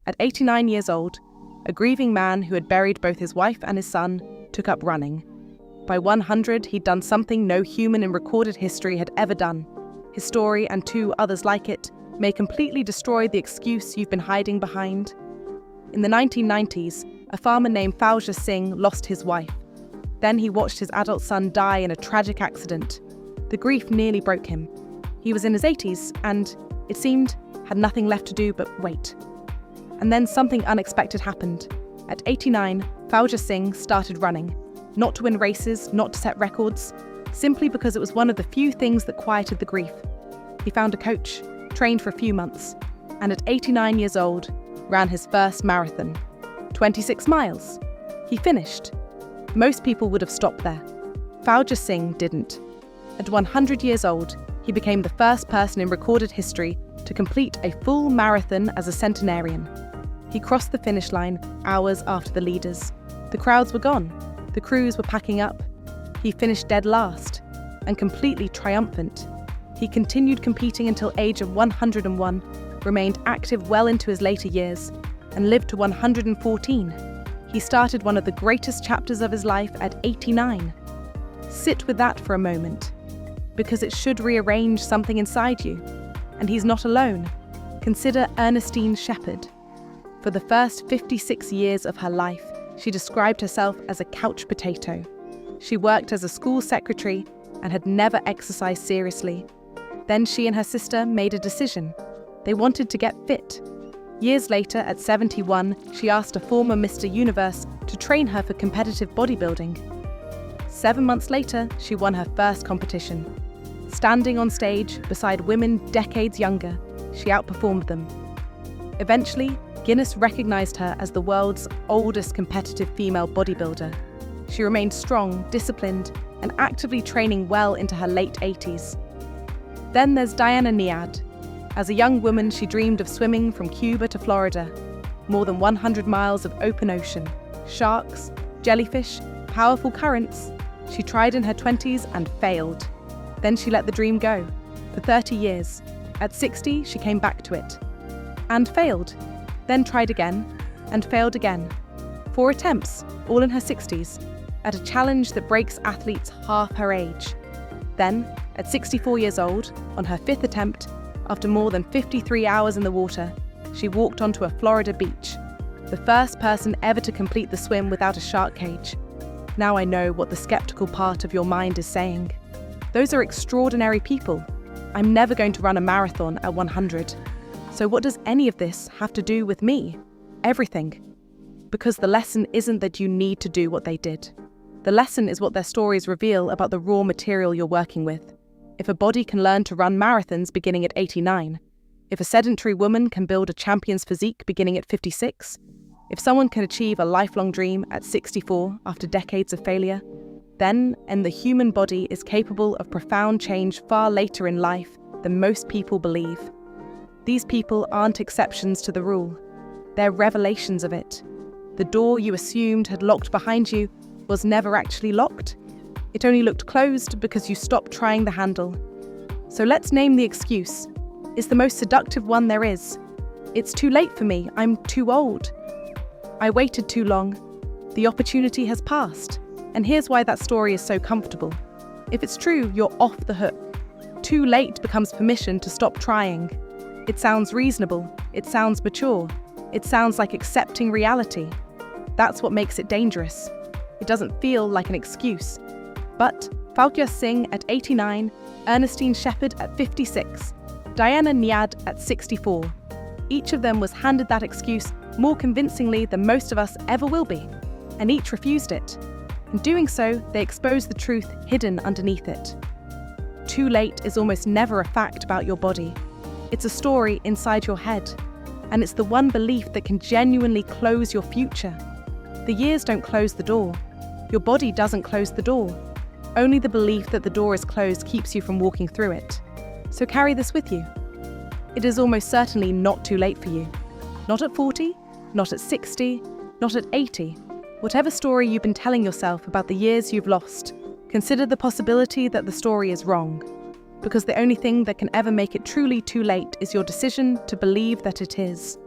At 89 years old, a grieving man who had buried both his wife and his son took up running. By 100, he'd done something no human in recorded history had ever done. His story, and 2 others like it, may completely destroy the excuse you've been hiding behind. In the 1990s, a farmer named Fauja Singh lost his wife. Then he watched his adult son die in a tragic accident. The grief nearly broke him. He was in his 80s and, it seemed, had nothing left to do but wait. And then something unexpected happened. At 89, Fauja Singh started running. Not to win races, not to set records, simply because it was one of the few things that quieted the grief. He found a coach, trained for a few months, and at 89 years old, ran his first marathon. 26 miles. He finished. Most people would have stopped there. Fauja Singh didn't. At 100 years old, he became the first person in recorded history to complete a full marathon as a centenarian. He crossed the finish line hours after the leaders. The crowds were gone. The crews were packing up. He finished dead last, and completely triumphant. He continued competing until age of 101, remained active well into his later years, and lived to 114. He started one of the greatest chapters of his life at 89. Sit with that for a moment, because it should rearrange something inside you. And he's not alone. Consider Ernestine Shepherd. For the first 56 years of her life, she described herself as a couch potato. She worked as a school secretary and had never exercised seriously. Then she and her sister made a decision. They wanted to get fit. Years later, at 71, she asked a former Mr. Universe to train her for competitive bodybuilding. 7 months later, she won her first competition. Standing on stage beside women decades younger, she outperformed them. Eventually, Guinness recognized her as the world's oldest competitive female bodybuilder. She remained strong, disciplined, and actively training well into her late 80s. Then there's Diana Nyad. As a young woman, she dreamed of swimming from Cuba to Florida. More than 100 miles of open ocean, sharks, jellyfish, powerful currents. She tried in her 20s and failed. Then she let the dream go. For 30 years. At 60, she came back to it. And failed. Then tried again, and failed again. 4 attempts, all in her 60s, at a challenge that breaks athletes half her age. Then, at 64 years old, on her 5th attempt, after more than 53 hours in the water, she walked onto a Florida beach, the first person ever to complete the swim without a shark cage. Now I know what the skeptical part of your mind is saying. Those are extraordinary people. I'm never going to run a marathon at 100. So what does any of this have to do with me? Everything. Because the lesson isn't that you need to do what they did. The lesson is what their stories reveal about the raw material you're working with. If a body can learn to run marathons beginning at 89, if a sedentary woman can build a champion's physique beginning at 56, if someone can achieve a lifelong dream at 64 after decades of failure, then the human body is capable of profound change far later in life than most people believe. These people aren't exceptions to the rule. They're revelations of it. The door you assumed had locked behind you was never actually locked. It only looked closed because you stopped trying the handle. So let's name the excuse. It's the most seductive one there is. It's too late for me. I'm too old. I waited too long. The opportunity has passed. And here's why that story is so comfortable. If it's true, you're off the hook. Too late becomes permission to stop trying. It sounds reasonable. It sounds mature. It sounds like accepting reality. That's what makes it dangerous. It doesn't feel like an excuse. But Fauja Singh at 89, Ernestine Shepherd at 56, Diana Nyad at 64. Each of them was handed that excuse more convincingly than most of us ever will be, and each refused it. In doing so, they exposed the truth hidden underneath it. Too late is almost never a fact about your body. It's a story inside your head, and it's the one belief that can genuinely close your future. The years don't close the door. Your body doesn't close the door. Only the belief that the door is closed keeps you from walking through it. So carry this with you. It is almost certainly not too late for you. Not at 40, not at 60, not at 80. Whatever story you've been telling yourself about the years you've lost, consider the possibility that the story is wrong. Because the only thing that can ever make it truly too late is your decision to believe that it is.